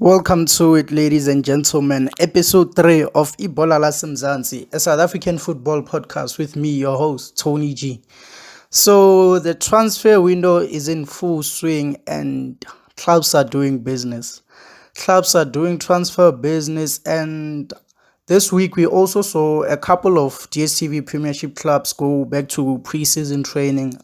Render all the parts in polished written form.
Welcome to it, ladies and gentlemen. Episode 3 of Ibola Lasemzansi, a South African football podcast with me, your host, Tony G. So, the transfer window is in full swing and clubs are doing business. Clubs are doing transfer business, and this week we also saw a couple of Dstv Premiership clubs go back to pre-season training,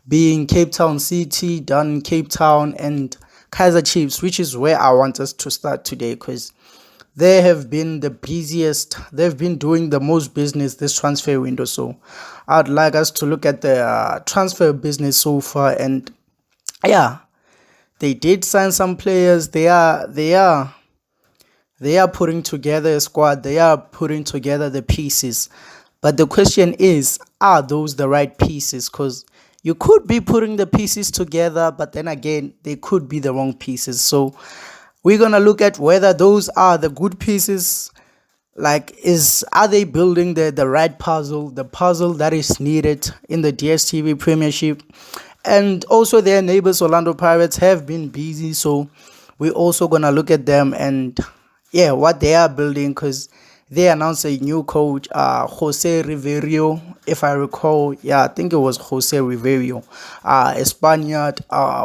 being Cape Town City, done in Cape Town, and Kaizer Chiefs, which is where I want us to start today because they have been the busiest. They've been doing the most business this transfer window. So I'd like us to look at the transfer business so far. And yeah, they did sign some players. They are putting together a squad. They are putting together the pieces. But the question is, are those the right pieces? Because you could be putting the pieces together, but then again, they could be the wrong pieces. So we're going to look at whether those are the good pieces. Are they building the right puzzle, the puzzle that is needed in the DStv Premiership? And also their neighbors, Orlando Pirates, have been busy. So we're also going to look at them and what they are building, because they announced a new coach, Jose Riverio, if I recall. Yeah, I think it was Jose Riverio, a Spaniard.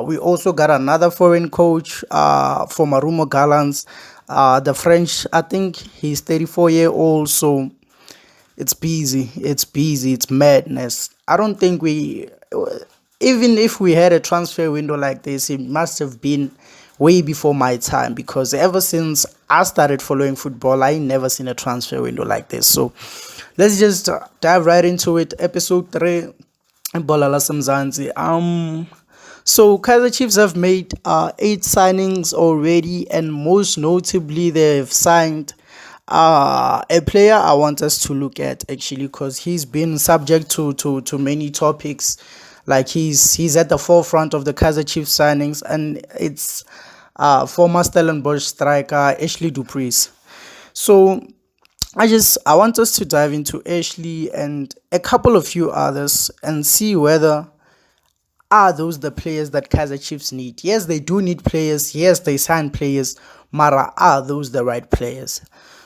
We also got another foreign coach for Marumo Gallants, the French. I think he's 34-year-old, so it's busy. It's madness. I don't think even if we had a transfer window like this, it must have been way before my time, because ever since I started following football, I ain't never seen a transfer window like this. So let's just dive right into it. Episode 3, Ibola Lasemzansi. So Kaizer Chiefs have made 8 signings already, and most notably they've signed a player I want us to look at, actually, because he's been subject to many topics. Like he's at the forefront of the Kaizer Chiefs signings, and it's former Stellenbosch striker Ashley Preez. So I want us to dive into Ashley and a couple of few others and see whether are those the players that Kaizer Chiefs need. Yes, they do need players. Yes, they sign players. Mara, are those the right players?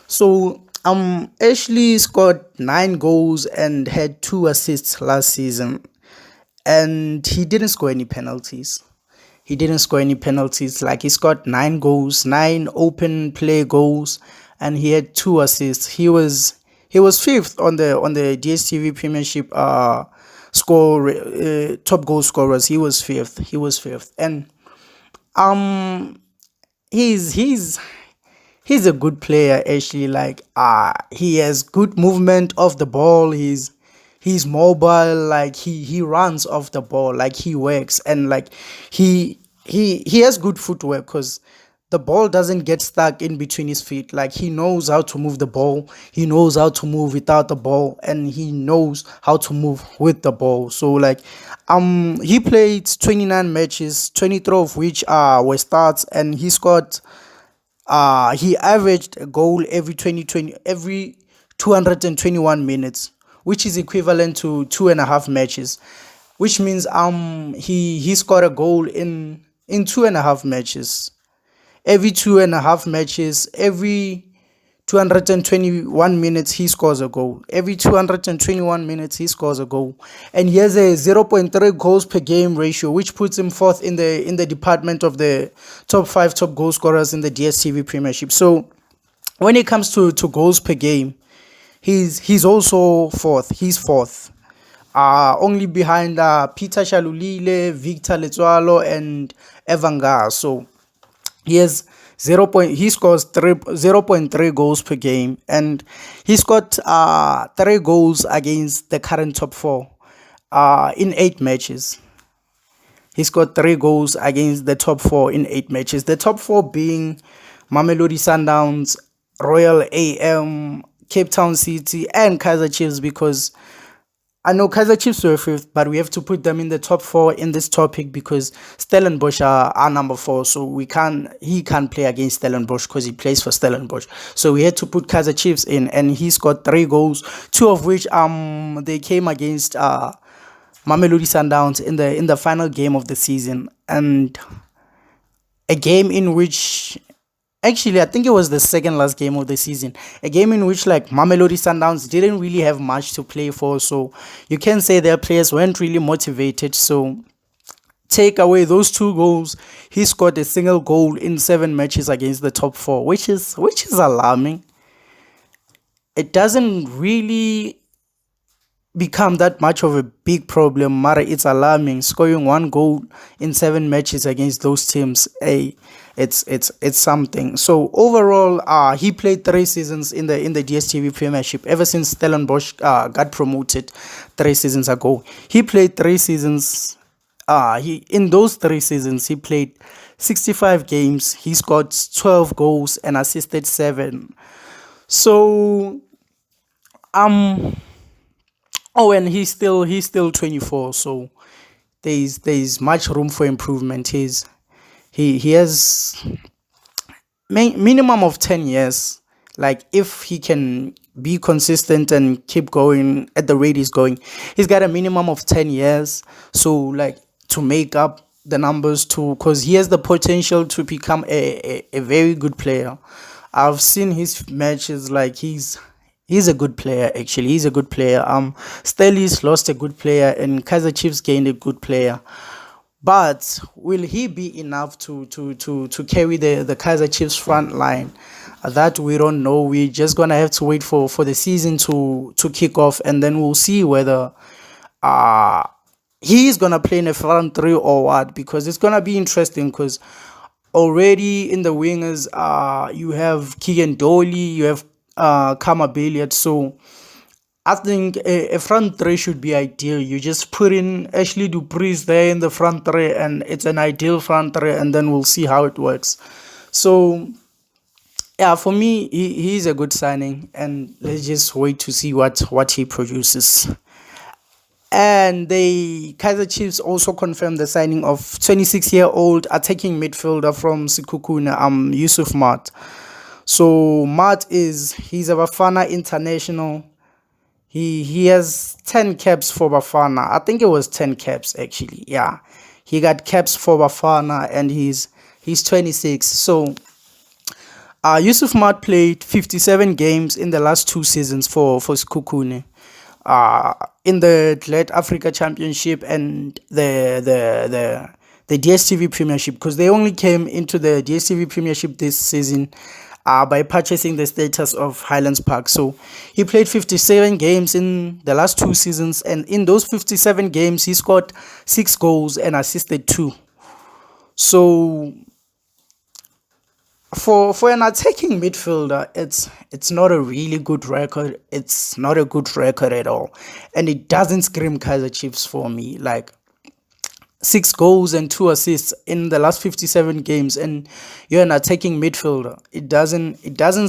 So Ashley scored 9 goals and had 2 assists last season. And he didn't score any penalties. Like, he scored 9 goals, 9 open play goals, and he had 2 assists. He was 5th on the DStv Premiership top goal scorers. He was 5th. And he's a good player, actually. Like, he has good movement off the ball. He's mobile. Like, he runs off the ball. Like, he works, and like he has good footwork, because the ball doesn't get stuck in between his feet. Like, he knows how to move the ball. He knows how to move without the ball, and he knows how to move with the ball. So like, he played 29 matches, 23 of which were starts, and he scored. He averaged a goal every 221 minutes, which is equivalent to 2.5 matches, which means he scored a goal in 2.5 matches. Every 2.5 matches, every 221 minutes, he scores a goal. Every 221 minutes, he scores a goal. And he has a 0.3 goals per game ratio, which puts him 4th in the department of the top 5 top goal scorers in the DStv Premiership. So when it comes to goals per game, he's also 4th. He's 4th. Only behind Peter Shalulile, Victor Letsoalo, and Eva Nga. So he has he scores 0.3 goals per game, and he scored 3 goals against the current top 4 in 8 matches. He scored 3 goals against the top 4 in 8 matches. The top 4 being Mamelodi Sundowns, Royal AM, Cape Town City, and Kaizer Chiefs, because I know Kaizer Chiefs were 5th, but we have to put them in the top 4 in this topic, because Stellenbosch are number 4. So he can't play against Stellenbosch because he plays for Stellenbosch. So we had to put Kaizer Chiefs in, and he scored 3 goals, 2 of which they came against Mamelodi Sundowns in the final game of the season, and a game in which Actually, I think it was the second last game of the season. A game in which like Mamelodi Sundowns didn't really have much to play for. So you can say their players weren't really motivated. So take away those two goals, he scored a single goal in 7 matches against the top four, which is alarming. It doesn't really become that much of a big problem. Mara, it's alarming. Scoring one goal in 7 matches against those teams, it's something. So overall, he played 3 seasons in the DStv Premiership ever since Stellenbosch got promoted 3 seasons ago. He played 3 seasons. He in those 3 seasons he played 65 games. He scored 12 goals and assisted 7. So um oh, and he's still 24, so there's much room for improvement. He has minimum of 10 years. Like if he can be consistent and keep going at the rate he's going, he's got a minimum of 10 years. So like to make up the numbers too, because he has the potential to become a very good player. I've seen his matches. Like he's a good player. Actually, he's a good player. Stellies lost a good player and Kaizer Chiefs gained a good player. But will he be enough to carry the Kaizer Chiefs front line? That we don't know. We're just gonna have to wait for the season to kick off, and then we'll see whether uh he's gonna play in a front three or what. Because it's gonna be interesting. Because already in the wingers, you have Keegan Dolly, you have Kama Billiard. So I think a front three should be ideal. You just put in Ashley Preez there in the front three, and it's an ideal front three, and then we'll see how it works. So yeah, for me, he's a good signing, and let's just wait to see what he produces. And the Kaizer Chiefs also confirmed the signing of 26-year-old attacking midfielder from Sikukuna, Yusuf Mat. So Mat he's a Bafana international. He has 10 caps for Bafana. I think it was 10 caps actually. Yeah. He got caps for Bafana, and he's 26. So Yusuf Mat played 57 games in the last 2 seasons for Skukune. In the Glad Africa Championship and the DStv Premiership, because they only came into the DStv Premiership this season by purchasing the status of Highlands Park. So he played 57 games in the last 2 seasons, and in those 57 games, he scored 6 goals and assisted 2. So for an attacking midfielder, it's not a really good record. It's not a good record at all, and it doesn't scream Kaizer Chiefs for me. Like 6 goals and 2 assists in the last 57 games, and you're an attacking midfielder. It doesn't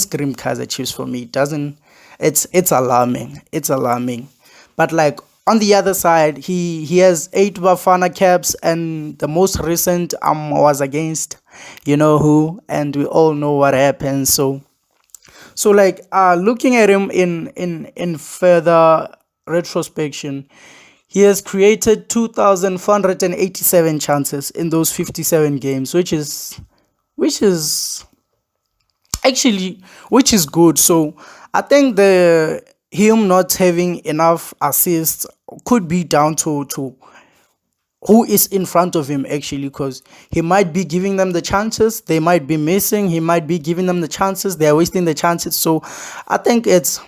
scream Kaizer Chiefs for me. It doesn't. It's alarming. It's alarming. But like on the other side, he has 8 Bafana caps, and the most recent was against you know who, and we all know what happened. So like looking at him in further retrospection, he has created 2,487 chances in those 57 games, which is actually which is good. So I think the him not having enough assists could be down to who is in front of him actually, because he might be giving them the chances, they might be missing, he might be giving them the chances, they're wasting the chances. So I think it's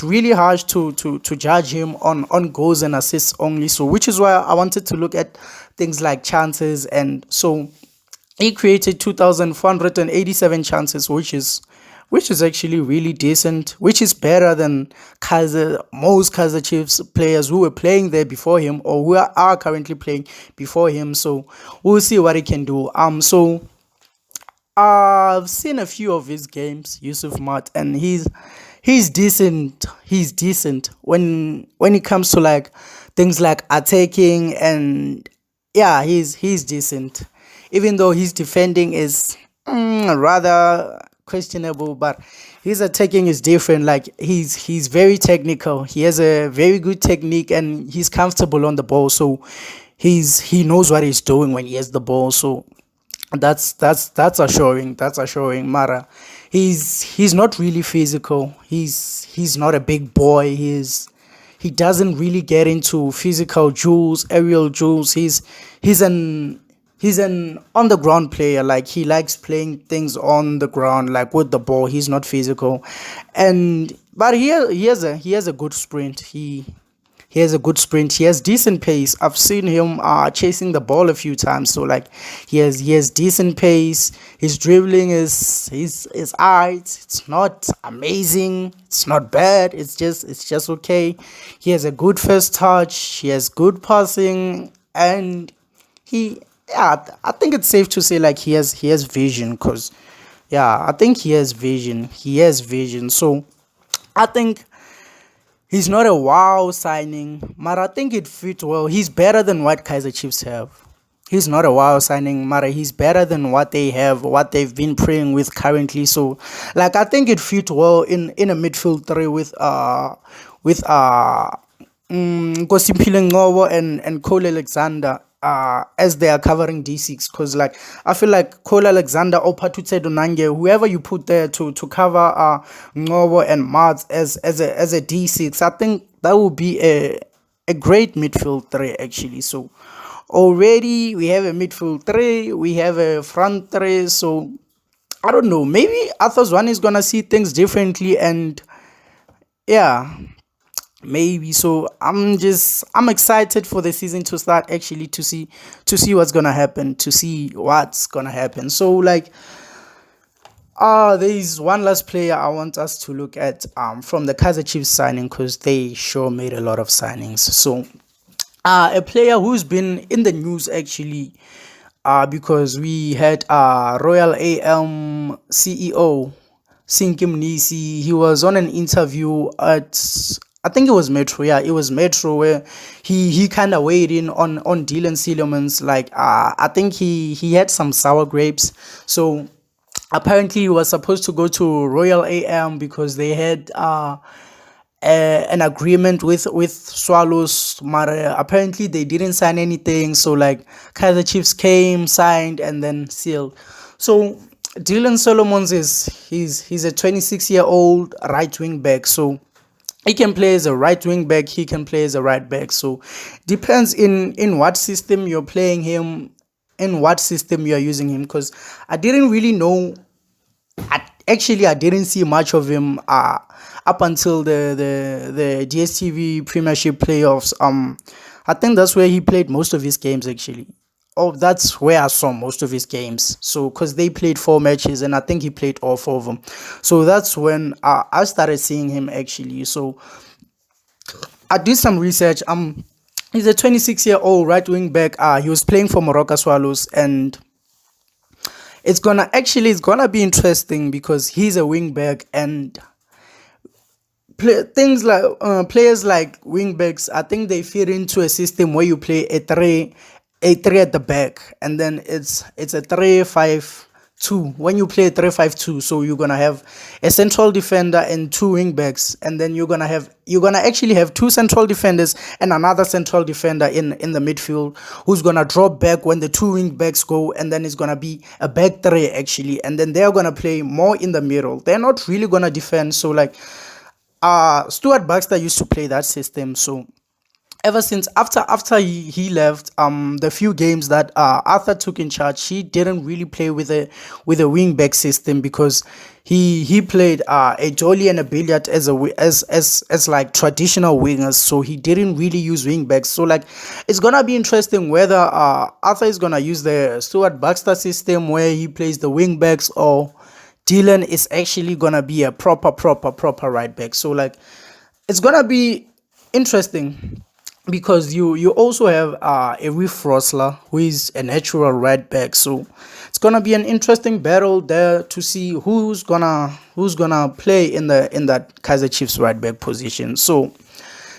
really harsh to judge him on goals and assists only. So which is why I wanted to look at things like chances. And so he created 2,487 chances, which is actually really decent, which is better than most Kaizer Chiefs players who were playing there before him, or who are currently playing before him. So we'll see what he can do. So I've seen a few of his games, Yusuf Mat, and he's decent. He's decent when it comes to like things like attacking, and yeah, he's decent. Even though his defending is rather questionable, but his attacking is different. Like he's very technical. He has a very good technique, and he's comfortable on the ball. So he knows what he's doing when he has the ball. So That's assuring. That's assuring. Mara, he's not really physical. He's not a big boy. He doesn't really get into physical duels, aerial duels. He's an he's an on the ground player. Like he likes playing things on the ground, like with the ball. He's not physical, and but he has a good sprint. He has a good sprint. He has decent pace. I've seen him chasing the ball a few times. So like he has decent pace. His dribbling is alright. It's not amazing. It's not bad. It's just okay. He has a good first touch. He has good passing, and he yeah. I think it's safe to say like he has vision because yeah. I think he has vision. He has vision. So I think he's not a wow signing, but I think it fits well. He's better than what Kaizer Chiefs have. He's not a wow signing, Mara. He's better than what they have, what they've been playing with currently. So, like, I think it fit well in a midfield three with Nkosiphile Ngobo and Cole Alexander as they are covering D6 because like I feel like Cole Alexander or Patutse Donange, whoever you put there to cover Ngobo and Mads as a D6, I think that would be a great midfield three actually. So already we have a midfield three, we have a front three, so I don't know, maybe Arthur's one is gonna see things differently and yeah, maybe. So I'm excited for the season to start actually to see what's gonna happen, so like there is one last player I want us to look at from the Kaizer Chiefs signing because they sure made a lot of signings. So a player who's been in the news actually because we had Royal AM CEO Sinkim Nisi. He was on an interview at I think it was Metro. Yeah, it was Metro where he kind of weighed in on Dillan Solomoms. Like I think he had some sour grapes. So apparently he was supposed to go to Royal AM because they had an agreement with Swallows, but apparently they didn't sign anything. So like Kaizer Chiefs came, signed, and then sealed. So Dillan Solomons he's a 26-year-old right wing back. So he can play as a right wing back. He can play as a right back. So depends in what system you're playing him, in what system you're using him. Because I didn't really know I didn't see much of him up until the Dstv Premiership playoffs. I think that's where he played most of his games actually. Oh, that's where I saw most of his games. So, because they played 4 matches, and I think he played all 4 of them. So that's when I started seeing him actually. So I did some research. He's a 26-year-old right wing back. He was playing for Morocco Swallows, and it's gonna be interesting because he's a wing back and things like players like wing backs. I think they fit into a system where you play a three at the back, and then it's a 3-5-2. When you play a 3-5-2, so you're gonna have a central defender and 2 wing backs, and then you're gonna actually have 2 central defenders and another central defender in the midfield who's gonna drop back when the 2 wing backs go, and then it's gonna be a back three actually, and then they're gonna play more in the middle. They're not really gonna defend. So like Stuart Baxter used to play that system. So ever since after he left, the few games that Arthur took in charge, he didn't really play with a wing back system because he played a Jolly and a Billiard as like traditional wingers, so he didn't really use wing backs. So like it's gonna be interesting whether Arthur is gonna use the Stuart Baxter system where he plays the wing backs, or Dillan is actually gonna be a proper right back. So like it's gonna be interesting because you also have a Reef Rosler who is a natural right back. So it's gonna be an interesting battle there to see who's gonna play in that Kaizer Chiefs right back position. So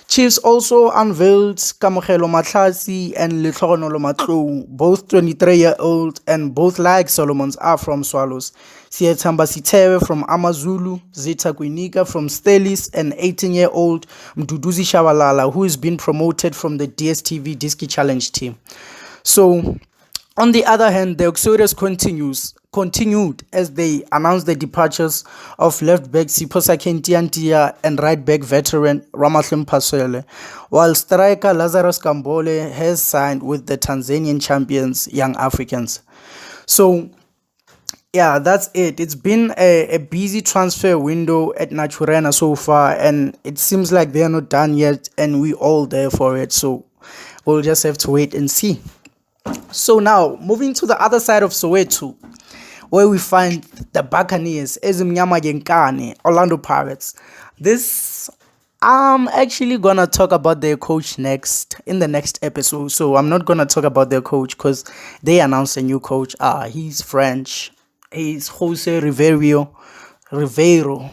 Chiefs also unveiled Kamogelo Matlasi and Letlhogonolo Matlou, both 23-year-old, and both like Solomoms are from Swallows. Siethamba Sithebe from Amazulu, Zeta Kwinika from Stelis, and 18-year-old Mduduzi Shabalala, who has been promoted from the DStv Diski Challenge team. So On the other hand, the exodus continued as they announced the departures of left back Siposa Kentiantia and right back veteran Ramahlum Paswele, while striker Lazarus Kambole has signed with the Tanzanian champions Young Africans. So yeah, that's it. It's been a busy transfer window at Naturena so far, and it seems like they're not done yet, and we all there for it. So we'll just have to wait and see. So now, moving to the other side of Soweto, where we find the Buccaneers, Ezimnyama Genkane, Orlando Pirates. This, I'm actually gonna talk about their coach next in the next episode. So I'm not gonna talk about their coach because they announced a new coach. He's French. He's Jose Ribeiro.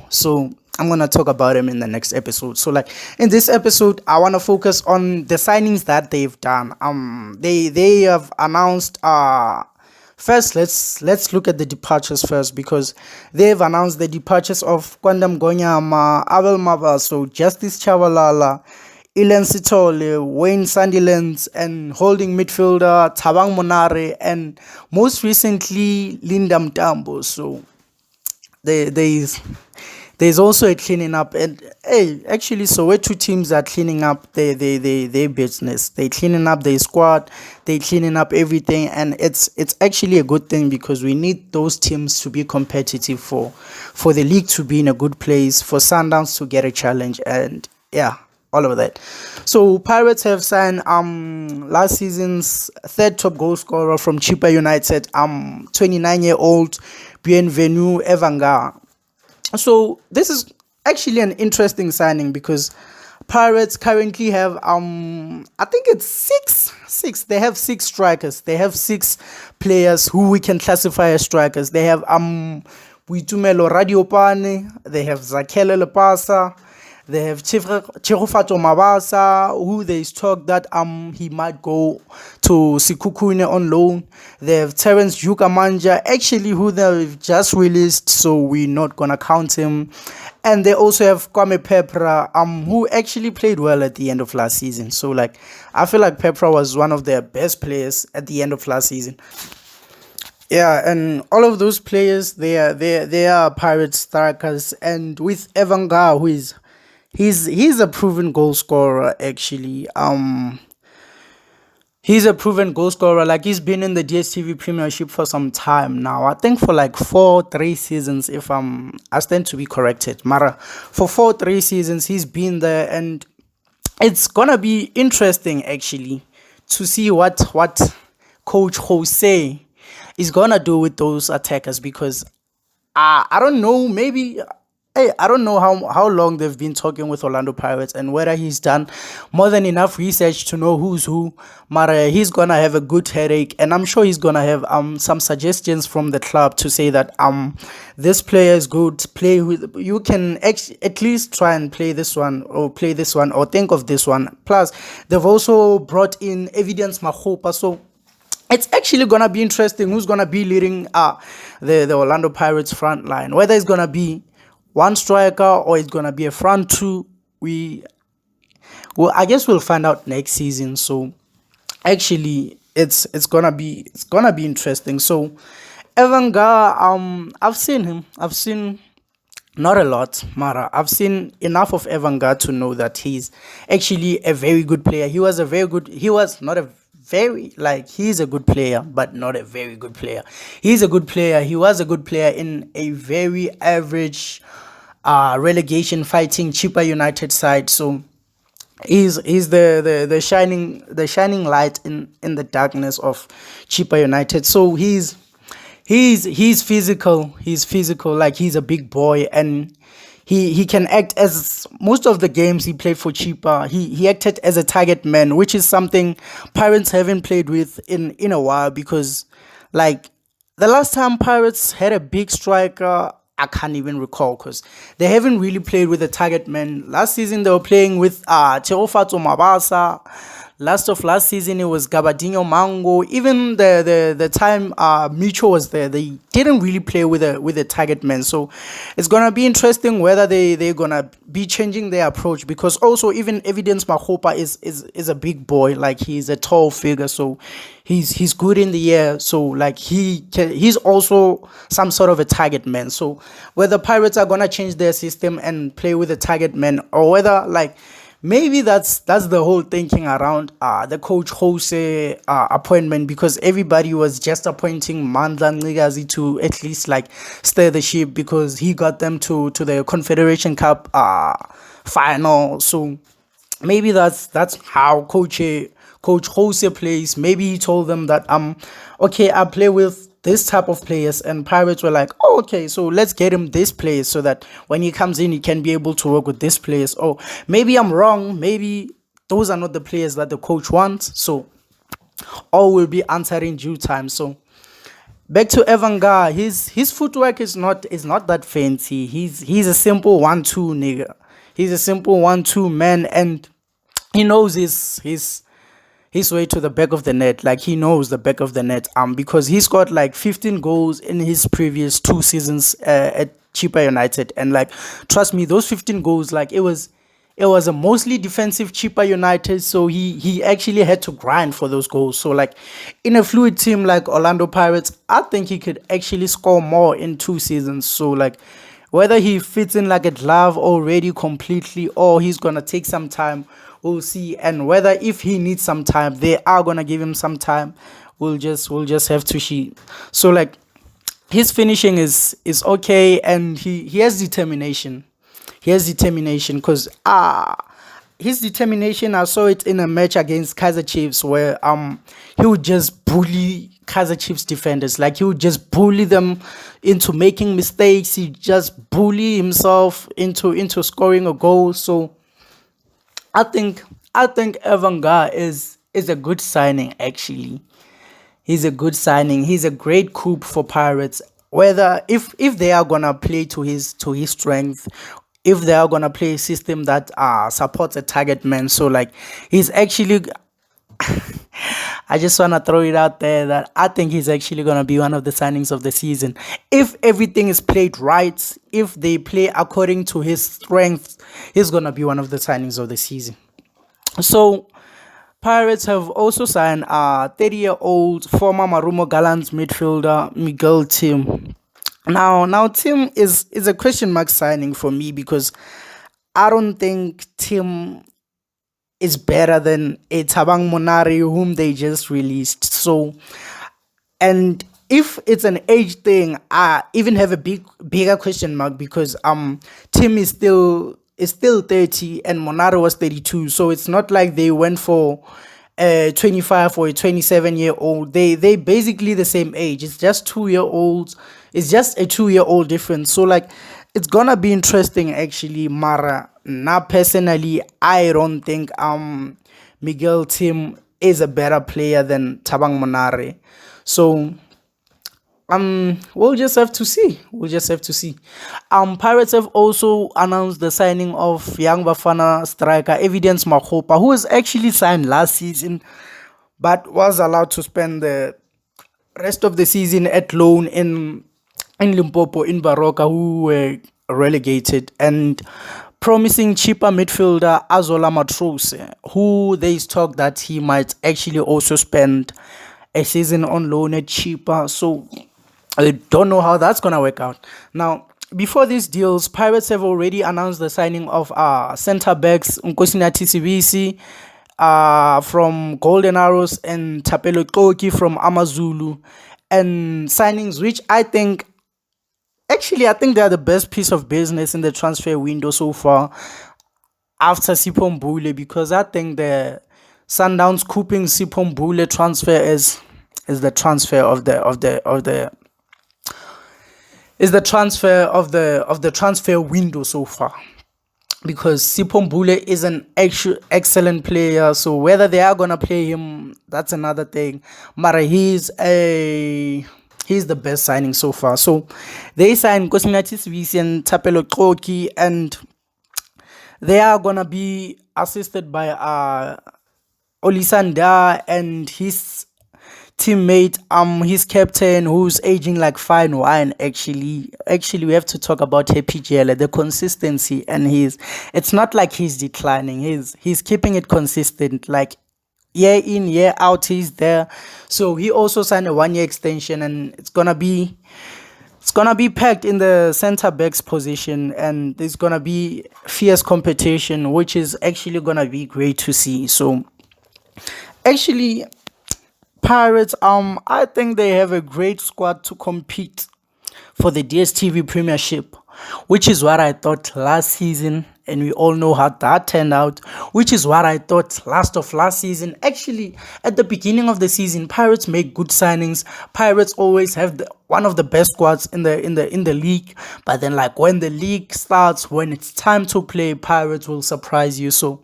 So I'm gonna talk about him in the next episode. So like in this episode, I wanna focus on the signings that they've done. They have announced first, let's look at the departures first, because they've announced the departures of Kwandam Gonyama, Abel Mabaso, Justice Chavalala, Ilan Sitole, Wayne Sandilands, and holding midfielder Tabang Monare, and most recently Linda Mtambo. So there's also a cleaning up, and hey, actually, Soweto teams are cleaning up their business. They cleaning up their squad, they cleaning up everything, and it's actually a good thing because we need those teams to be competitive for the league to be in a good place, for Sundowns to get a challenge, and yeah, all of that. So Pirates have signed last season's third top goal scorer from Chippa United, 29-year-old Bienvenu Eva Nga. So this is actually an interesting signing because Pirates currently have I think it's six. They have six strikers. They have six players who we can classify as strikers. They have Buitumelo Radiopane, they have Zakele Lepasa, they have Chirufato Mabasa, who there is talk that he might go to Sikukune on loan. They have Terence Jukamanja, actually who they've just released, so we're not gonna count him. And they also have Kwame Pepra, who actually played well at the end of last season. So like I feel like Pepra was one of their best players at the end of last season. Yeah, and all of those players, they are Pirate strikers, and with Eva Nga, who is he's a proven goal scorer actually. He's a proven goal scorer. Like he's been in the Dstv Premiership for some time now. I think for like 3 seasons, if I stand to be corrected. Mara, for 3 seasons he's been there, and it's gonna be interesting actually to see what Coach Jose is gonna do with those attackers, because I don't know, maybe hey, I don't know how long they've been talking with Orlando Pirates and whether he's done more than enough research to know who's who. But he's gonna have a good headache, and I'm sure he's gonna have some suggestions from the club to say that this player is good. Play with, you can at least try and play this one or think of this one. Plus, they've also brought in Evidence Makgopa, so it's actually gonna be interesting who's gonna be leading the Orlando Pirates front line. Whether it's gonna be one striker or it's gonna be a front two, I guess we'll find out next season. So actually, it's gonna be interesting. So Eva Nga, I've seen him. I've seen not a lot, Mara. I've seen enough of Eva Nga to know that he's actually a very good player. He was not a very, like, he's a good player, but not a very good player. He's a good player. He was a good player in a very average relegation fighting Chippa United side. So he's the shining light in the darkness of Chippa United. So he's physical. He's physical, like he's a big boy, and he can act as most of the games he played for Chippa. He acted as a target man, which is something Pirates haven't played with in a while, because like the last time Pirates had a big striker, I can't even recall, because they haven't really played with a target man. Last season they were playing with Terofato Mabasa. Last of last season, it was Gabadinho Mango. Even the time Micho was there, they didn't really play with a target man. So it's gonna be interesting whether they're gonna be changing their approach, because also even Evidence Makgopa is a big boy, like he's a tall figure, so he's good in the air. So like he's also some sort of a target man. So whether Pirates are gonna change their system and play with a target man, or whether like maybe that's the whole thinking around the coach Jose appointment, because everybody was just appointing Mandla Ncigazi to at least like steer the ship, because he got them to the Confederation Cup final. So maybe that's how Coach Jose plays. Maybe he told them that okay, I play with this type of players, and Pirates were like, oh, okay, so let's get him this players so that when he comes in he can be able to work with this players. Oh, maybe I'm wrong, maybe those are not the players that the coach wants. So all will be answered in due time. So back to Eva Nga, his footwork is not that fancy. He's a simple 1-2 nigga. He's a simple 1-2 man, and he knows his way to the back of the net. Like he knows the back of the net. Because he's got like 15 goals in his previous 2 seasons at Chippa United, and like trust me, those 15 goals, like it was a mostly defensive Chippa United, so he actually had to grind for those goals. So like in a fluid team like Orlando Pirates, I think he could actually score more in 2 seasons. So like whether he fits in like a glove already completely, or he's gonna take some time, we'll see. And whether if he needs some time, they are gonna give him some time. We'll just have to see. So like his finishing is okay, and he has determination. He has determination, because his determination, I saw it in a match against Kaizer Chiefs, where he would just bully Kaizer Chiefs defenders. Like he would just bully them into making mistakes. He just bully himself into scoring a goal. So I think Eva Nga is a good signing actually. He's a good signing. He's a great coup for Pirates. Whether if they are gonna play to his strength, if they are gonna play a system that supports a target man. So like he's actually I just wanna throw it out there that I think he's actually gonna be one of the signings of the season. If everything is played right, if they play according to his strengths, he's gonna be one of the signings of the season. So Pirates have also signed 30-year-old former Marumo Gallants midfielder Miguel Timm. Now Tim is a question mark signing for me, because I don't think Tim is better than a Tabang Monari whom they just released. So, and if it's an age thing, I even have a bigger question mark, because Tim is still 30 and Monaro was 32. So it's not like they went for a 25 or a 27-year-old. They basically the same age. It's just 2 year olds. It's just a 2 year old difference. So like it's gonna be interesting actually. Mara, now personally, I don't think Miguel Tim is a better player than Tabang Monare. So we'll just have to see. We'll just have to see. Pirates have also announced the signing of young Bafana striker Evidence Makgopa, who was actually signed last season, but was allowed to spend the rest of the season at loan in Limpopo, in Baroka, who were relegated, and promising cheaper midfielder Azola Matrose, who there is talk that he might actually also spend a season on loan at cheaper. So I don't know how that's gonna work out. Now, before these deals, Pirates have already announced the signing of centre backs Nkosinathi Sibisi from Golden Arrows and Tapelo Koki from Amazulu, and signings which I think they are the best piece of business in the transfer window so far after Sipho Mbule, because I think the Sundowns couping Sipho Mbule transfer is the transfer of the is the transfer of the transfer window so far, because Sipho Mbule is an actual excellent player. So whether they are gonna play him, that's another thing. But he's the best signing so far. So they signed Nkosinathi Sibisi and Tapelo Koki, and they are gonna be assisted by Olisanda and his teammate, his captain, who's aging like fine wine. Actually, we have to talk about Happy Jele, the consistency, and it's not like he's declining. He's keeping it consistent, like year in, year out, he's there. So he also signed a 1 year extension, and it's gonna be packed in the center backs position, and there's gonna be fierce competition, which is actually gonna be great to see. So actually, Pirates, I think they have a great squad to compete for the DStv Premiership, which is what I thought last season, and we all know how that turned out. Which is what I thought last season. Actually, at the beginning of the season, Pirates make good signings. Pirates always have one of the best squads in the league. But then, like when the league starts, when it's time to play, Pirates will surprise you. So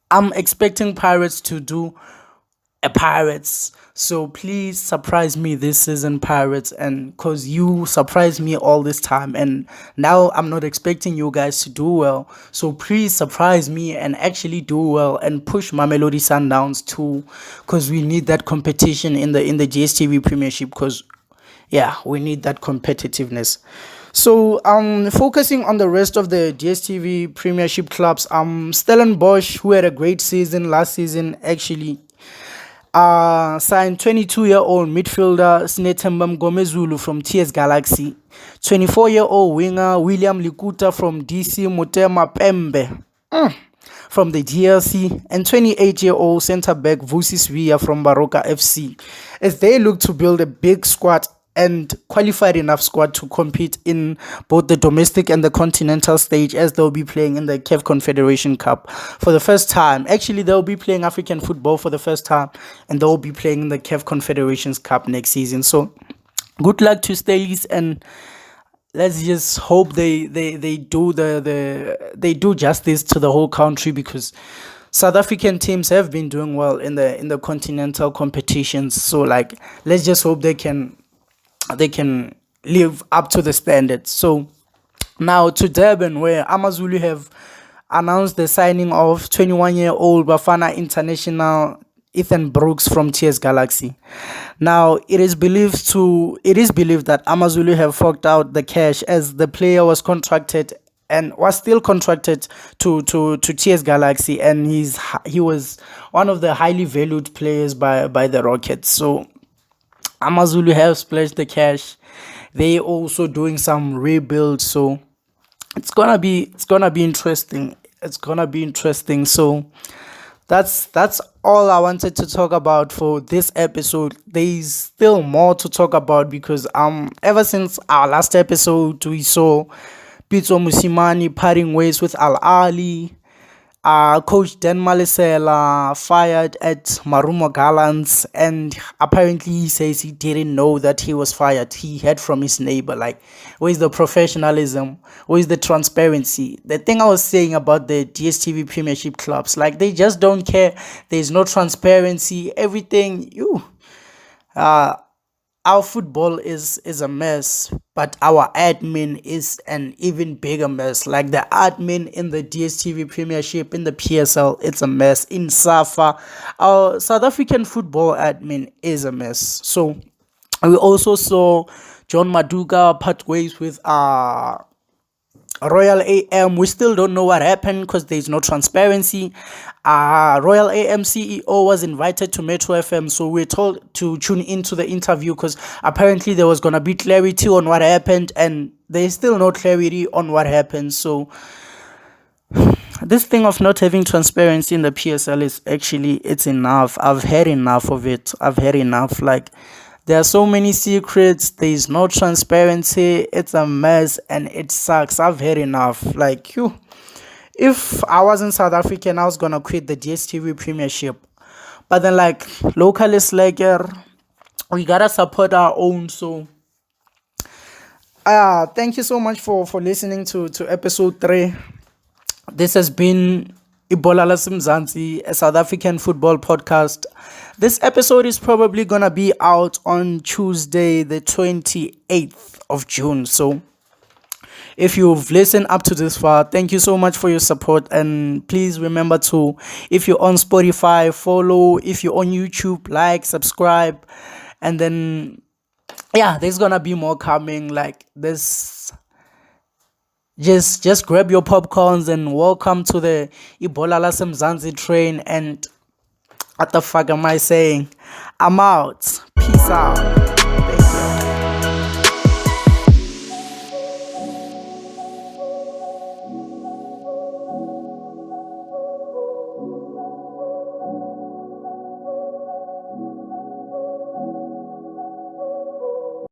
I'm expecting Pirates to do a Pirates. So please surprise me this season, Pirates, and cause you surprised me all this time, and now I'm not expecting you guys to do well. So please surprise me and actually do well and push Mamelodi Sundowns too, cause we need that competition in the DStv Premiership. Cause yeah, we need that competitiveness. So focusing on the rest of the DStv Premiership clubs, Stellenbosch, who had a great season last season, actually signed 22-year-old midfielder Sinethemba Mgomezulu from TS Galaxy, 24-year-old winger William Likuta from DC Motema Pembe from the DLC, and 28-year-old centre-back Vusi Swiya from Baroka FC, as they look to build a big squad and qualified enough squad to compete in both the domestic and the continental stage, as they'll be playing in the CAF Confederation Cup for the first time. Actually, they'll be playing African football for the first time, and they'll be playing in the CAF Confederations Cup next season. So good luck to Staleys, and let's just hope they do they do justice to the whole country, because South African teams have been doing well in the continental competitions. So like, let's just hope they can live up to the standards. So now to Durban, where Amazulu have announced the signing of 21-year-old Bafana international Ethan Brooks from TS Galaxy. Now it is believed that Amazulu have forked out the cash, as the player was contracted and was still contracted to TS Galaxy, and he was one of the highly valued players by the Rockets. So Amazulu have splashed the cash. They also doing some rebuild, so it's gonna be interesting. It's gonna be interesting. So that's all I wanted to talk about for this episode. There's still more to talk about, because ever since our last episode, we saw Pitso Musimani parting ways with Al Ali. Coach Dan Malisela fired at Marumo Gallants, and apparently he says he didn't know that he was fired. He heard from his neighbor. Like, where's the professionalism? Where's the transparency? The thing I was saying about the DStv Premiership clubs, like, they just don't care. There's no transparency. Everything our football is a mess, but our admin is an even bigger mess. Like the admin in the DStv Premiership, in the PSL, it's a mess. In SAFA, our South African football admin is a mess. So we also saw John Maduka part ways with Royal AM. We still don't know what happened, because there's no transparency. Royal AM CEO was invited to Metro FM, so we're told to tune into the interview, because apparently there was gonna be clarity on what happened, and there's still no clarity on what happened. So this thing of not having transparency in the PSL is actually, it's enough. I've had enough of it. I've had enough. Like, there are so many secrets. There's no transparency. It's a mess and it sucks. I've had enough. Like, if I wasn't South African, I was gonna quit the DStv Premiership. But then, like, local is like, we gotta support our own. So thank you so much for listening to episode 3. This has been Ibola Simzansi, a South African football podcast. This episode is probably gonna be out on Tuesday, the 28th of June. So If you've listened up to this far, thank you so much for your support. And please remember to, if you're on Spotify, follow. If you're on YouTube, like, subscribe. And then, yeah, there's gonna be more coming. Like this, just grab your popcorns and welcome to the Ebola Lasemzansi train. And what the fuck am I saying? I'm out. Peace out. Thank you.